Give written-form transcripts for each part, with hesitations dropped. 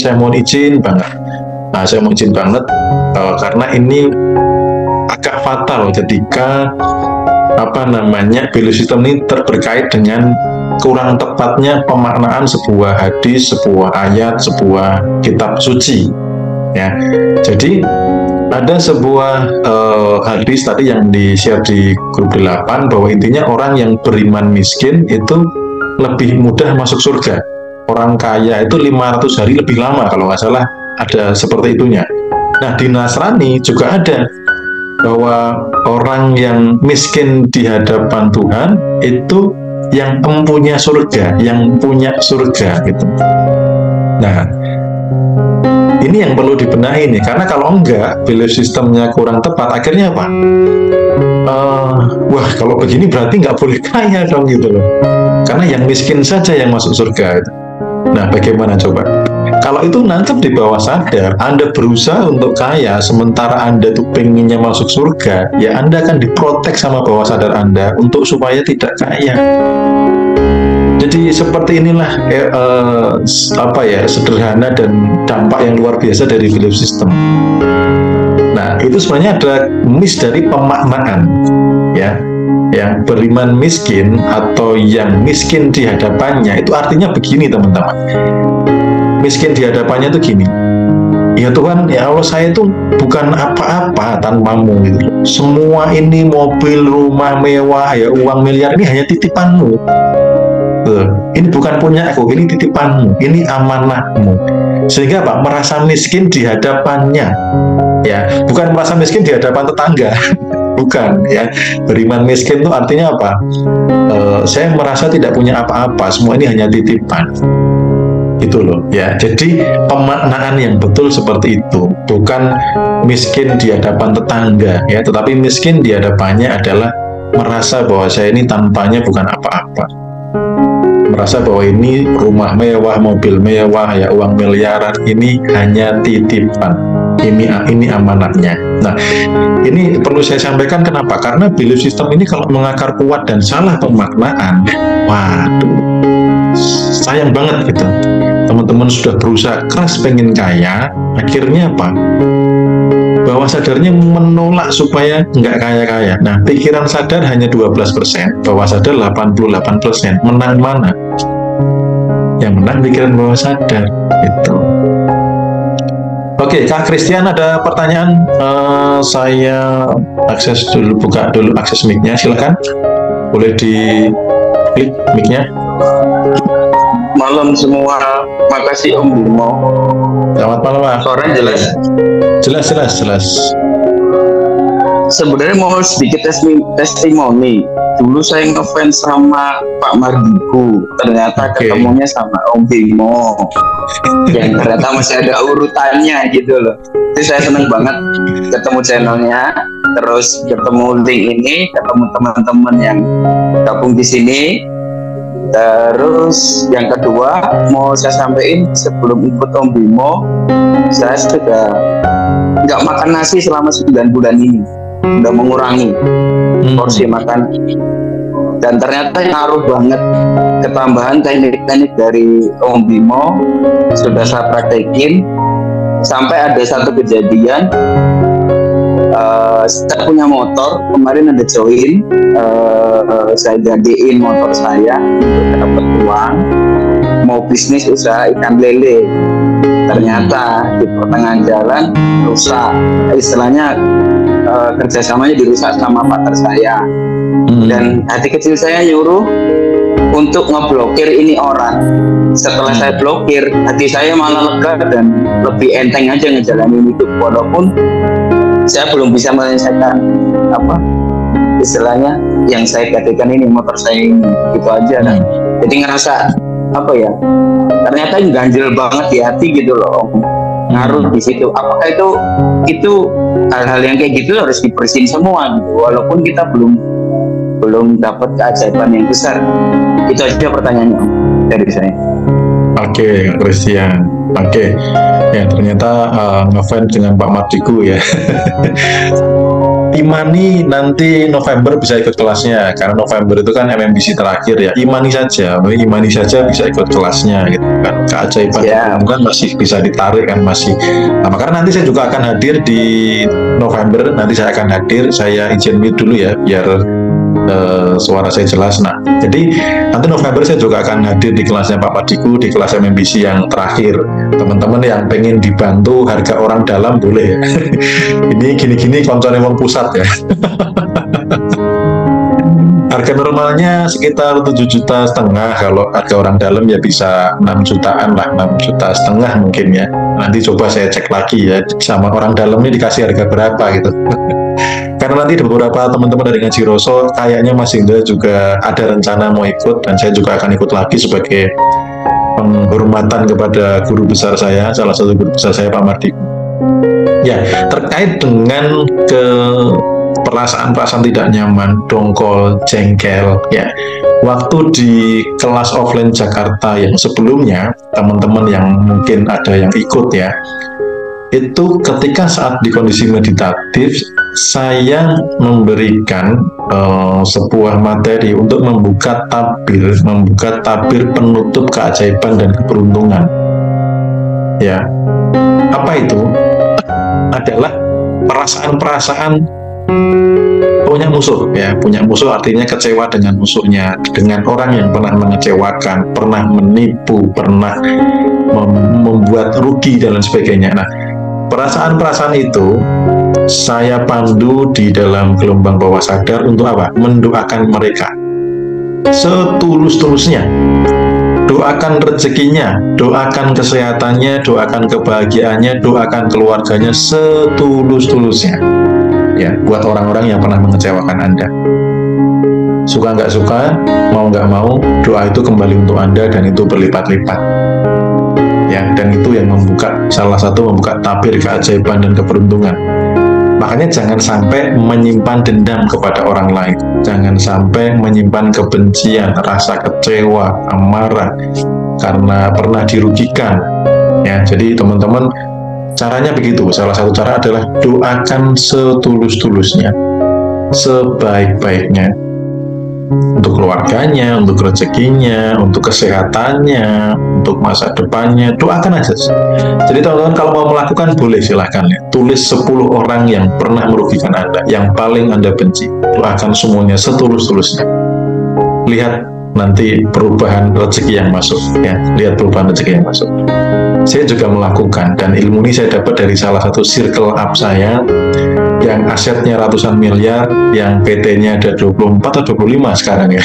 saya mau izin banget. Nah, saya mau izin banget karena ini agak fatal ketika value system ini berkait dengan kurang tepatnya pemaknaan sebuah hadis, sebuah ayat, sebuah kitab suci. Ya, jadi ada sebuah hadis tadi yang di-share di grup 8 bahwa intinya orang yang beriman miskin itu lebih mudah masuk surga. Orang kaya itu 500 hari lebih lama kalau nggak salah, ada seperti itunya. Nah, di Nasrani juga ada bahwa orang yang miskin di hadapan Tuhan itu yang mempunyai surga, yang punya surga gitu. Nah, ini yang perlu dibenahi nih, karena kalau enggak, value sistemnya kurang tepat, akhirnya apa? Wah, kalau begini berarti nggak boleh kaya dong gitu loh. Karena yang miskin saja yang masuk surga. Nah, bagaimana coba? Kalau itu nangkep di bawah sadar, Anda berusaha untuk kaya, sementara Anda tuh pengennya masuk surga, ya Anda akan diprotek sama bawah sadar Anda untuk supaya tidak kaya. Jadi seperti inilah sederhana dan dampak yang luar biasa dari value system. Nah, itu sebenarnya ada miss dari pemaknaan, ya. Yang beriman miskin atau yang miskin di hadapannya itu artinya begini, teman-teman. Miskin di hadapannya itu gini. Ya Tuhan, ya Allah, saya itu bukan apa-apa tanpamu gitu. Semua ini mobil, rumah mewah, ya uang miliar ini hanya titipanmu. Ini bukan punya aku, ini titipanmu, ini amanahmu. Sehingga Pak merasa miskin di hadapannya, ya bukan merasa miskin di hadapan tetangga, bukan ya. Beriman miskin itu artinya apa? Saya merasa tidak punya apa-apa, semua ini hanya titipan, gitu loh ya. Jadi pemaknaan yang betul seperti itu, bukan miskin di hadapan tetangga ya, tetapi miskin di hadapannya adalah merasa bahwa saya ini tanpanya bukan apa-apa. Merasa bahwa ini rumah mewah, mobil mewah, ya uang miliaran ini hanya titipan. Ini amanatnya. Nah, ini perlu saya sampaikan kenapa? Karena value system ini kalau mengakar kuat dan salah pemaknaan, waduh, sayang banget gitu. Teman-teman sudah berusaha keras pengen kaya, akhirnya apa? Bawah sadarnya menolak supaya nggak kaya-kaya. Nah, pikiran sadar hanya 12%, bawah sadar 88%. Menang mana? Yang menang pikiran bawah sadar. Itu. Oke, Kak Christian ada pertanyaan? Saya buka dulu akses mic-nya, silakan. Boleh di klik mic-nya. Malam semua, makasih Om Bimo. Selamat malam, Pak. Suaranya jelas? Jelas. Sebenarnya mau sedikit testimoni. Dulu saya ngefans sama Pak Mardigu, ternyata ketemunya sama Om Bimo. Yang ternyata masih ada urutannya gitu loh. Jadi saya senang banget ketemu channelnya, terus ketemu link ini, ketemu teman-teman yang gabung di sini. Terus yang kedua mau saya sampaikan, sebelum ikut Om Bimo, saya sudah nggak makan nasi selama 9 bulan ini, udah mengurangi porsi makan, dan ternyata ngaruh banget. Ketambahan teknik-teknik dari Om Bimo sudah saya praktekin, sampai ada satu kejadian. Saya punya motor, kemarin ada join, saya jadiin motor saya untuk dapat uang, mau bisnis usaha ikan lele. Ternyata di pertengahan jalan rusak, istilahnya kerjasamanya dirusak sama partner saya. Dan hati kecil saya nyuruh untuk ngeblokir ini orang. Setelah saya blokir, hati saya malah lega dan lebih enteng aja ngejalanin hidup, walaupun saya belum bisa menyelesaikan istilahnya yang saya katakan ini, motor saya ini, gitu aja. Nah, jadi ngerasa ternyata ganjil banget di hati gitu loh, ngaruh di situ. Apakah itu hal-hal yang kayak gitu harus dibersihin semua gitu, walaupun kita belum dapat keajaiban yang besar. Itu aja pertanyaannya dari saya. Oke, Christian. Oke, ya ternyata ngefans dengan Pak Mardigu ya. imani nanti November bisa ikut kelasnya, karena November itu kan MMBC terakhir ya. Imani saja bisa ikut kelasnya gitu kan. Keajaiban kan masih bisa ditarik kan, masih. Nah, karena nanti saya juga akan hadir di November, nanti saya akan hadir, saya izin mute dulu ya biar suara saya jelas. Nah, jadi nanti November saya juga akan hadir di kelasnya Pak Madiku, di kelas MMBC yang terakhir. Teman-teman yang pengen dibantu harga orang dalam boleh ya. Ini gini-gini koncone wong pusat ya. Harga normalnya sekitar 7,5 juta, kalau harga orang dalam ya bisa 6 jutaan lah, 6,5 juta mungkin ya. Nanti coba saya cek lagi ya sama orang dalamnya dikasih harga berapa gitu. Karena nanti beberapa teman-teman dari Ngaji Roso kayaknya Mas Indra juga ada rencana mau ikut, dan saya juga akan ikut lagi sebagai penghormatan kepada guru besar saya, salah satu guru besar saya Pak Mardiku. Ya, terkait dengan perasaan tidak nyaman, dongkol, jengkel ya. Waktu di kelas offline Jakarta yang sebelumnya, teman-teman yang mungkin ada yang ikut ya, itu ketika saat di kondisi meditatif saya memberikan sebuah materi untuk membuka tabir penutup keajaiban dan keberuntungan ya. Apa itu? Adalah perasaan-perasaan punya musuh ya, punya musuh artinya kecewa dengan musuhnya, dengan orang yang pernah mengecewakan, pernah menipu, pernah membuat rugi dan lain sebagainya. Nah, perasaan-perasaan itu saya pandu di dalam gelombang bawah sadar untuk apa? Mendoakan mereka setulus-tulusnya. Doakan rezekinya, doakan kesehatannya, doakan kebahagiaannya, doakan keluarganya setulus-tulusnya. Ya, buat orang-orang yang pernah mengecewakan Anda. Suka nggak suka, mau nggak mau, doa itu kembali untuk Anda dan itu berlipat-lipat. Ya, dan itu yang salah satu membuka tabir keajaiban dan keberuntungan. Makanya jangan sampai menyimpan dendam kepada orang lain, jangan sampai menyimpan kebencian, rasa kecewa, amarah karena pernah dirugikan. Ya, jadi teman-teman, caranya begitu. Salah satu cara adalah doakan setulus-tulusnya, sebaik-baiknya, untuk keluarganya, untuk rezekinya, untuk kesehatannya, untuk masa depannya. Doakan aja. Jadi teman-teman kalau mau melakukan boleh silahkan ya. Tulis 10 orang yang pernah merugikan Anda, yang paling Anda benci. Doakan semuanya setulus-tulusnya. Lihat nanti perubahan rezeki yang masuk ya. Lihat perubahan rezeki yang masuk. Saya juga melakukan, dan ilmu ini saya dapat dari salah satu circle up saya yang asetnya ratusan miliar, yang PT-nya ada 24 atau 25 sekarang ya.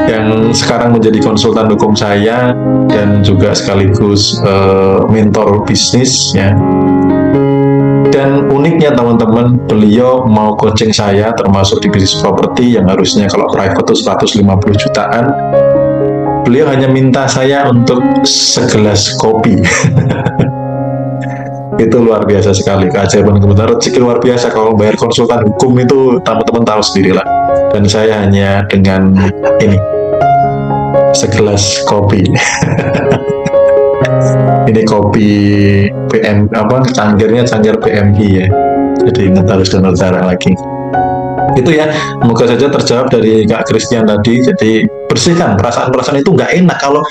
Yang sekarang menjadi konsultan hukum saya dan juga sekaligus mentor bisnis ya. Dan uniknya teman-teman, beliau mau coaching saya termasuk di bisnis properti yang harusnya kalau private itu 150 jutaan. Beliau hanya minta saya untuk segelas kopi. Itu luar biasa sekali, keajaiban kebenaran, rezeki luar biasa. Kalau bayar konsultan hukum itu teman-teman tahu sendirilah. Dan saya hanya dengan ini, segelas kopi. Ini kopi cangkirnya cangkir PMI ya. Jadi ingat harus donor darah lagi. Itu ya, semoga saja terjawab dari Kak Christian tadi. Jadi bersihkan perasaan-perasaan itu. Nggak enak kalau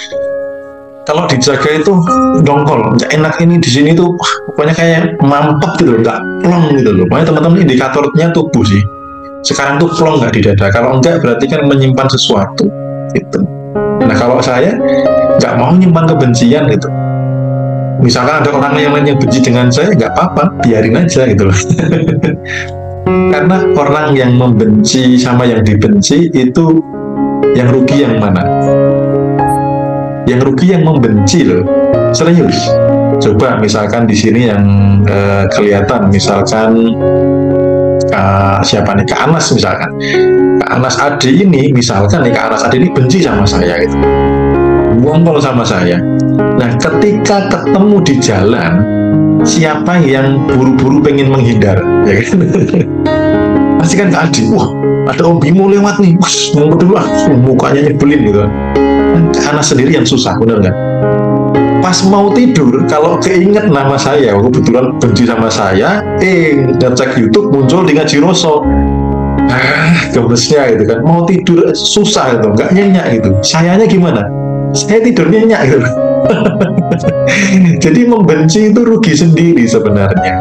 dijaga itu dongkol, nggak enak. Ini di sini tuh pokoknya kayak mampet gitu loh, nggak plong gitu loh. Makanya teman-teman, indikatornya tubuh sih. Sekarang tuh plong nggak di dada. Kalau enggak berarti kan menyimpan sesuatu gitu. Nah kalau saya nggak mau nyimpan kebencian gitu. Misalkan ada orang yang lain yang benci dengan saya, nggak apa-apa, biarin aja gitu loh. Karena orang yang membenci sama yang dibenci itu yang rugi yang mana? Yang rugi yang membenci loh, serius. Coba misalkan di sini yang kelihatan, misalkan siapa nih, Kak Anas misalkan. Kak Anas Adi ini, misalkan nih, Kak Anas Adi ini benci sama saya gitu, ngompol sama saya. Nah ketika ketemu di jalan, siapa yang buru-buru pengen menghindar, ya kan? Pasti kan Kak Adi, wah ada Om Bimo lewat nih, ngumpul dulu mukanya nyebelin gitu. Kak Anas sendiri yang susah, bener nggak? pas mau tidur kalau keinget nama saya, kebetulan benci sama saya, ngecek YouTube muncul di Ngaji Roso, gemesnya gitu kan, mau tidur susah gitu, nggak nyenyak gitu. Sayanya gimana? Saya tidur nyenyak gitu. Jadi membenci itu rugi sendiri sebenarnya.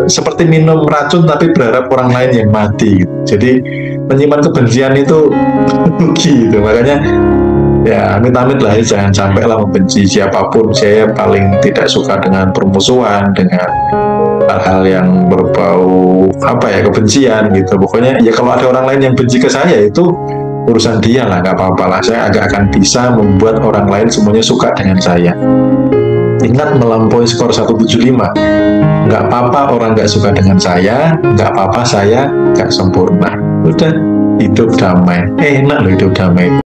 Seperti minum racun tapi berharap orang lain yang mati gitu. Jadi menyimpan kebencian itu rugi gitu. Makanya ya amit-amit lah ya, jangan sampai lah membenci siapapun. Saya paling tidak suka dengan permusuhan, dengan hal-hal yang berbau kebencian gitu. Pokoknya ya kalau ada orang lain yang benci ke saya, itu urusan dia lah, nggak apa-apa lah. Saya agak akan bisa membuat orang lain semuanya suka dengan saya. Ingat, melampaui skor 175, nggak apa-apa orang nggak suka dengan saya, nggak apa-apa saya nggak sempurna. Udah, hidup damai. Enak loh hidup damai.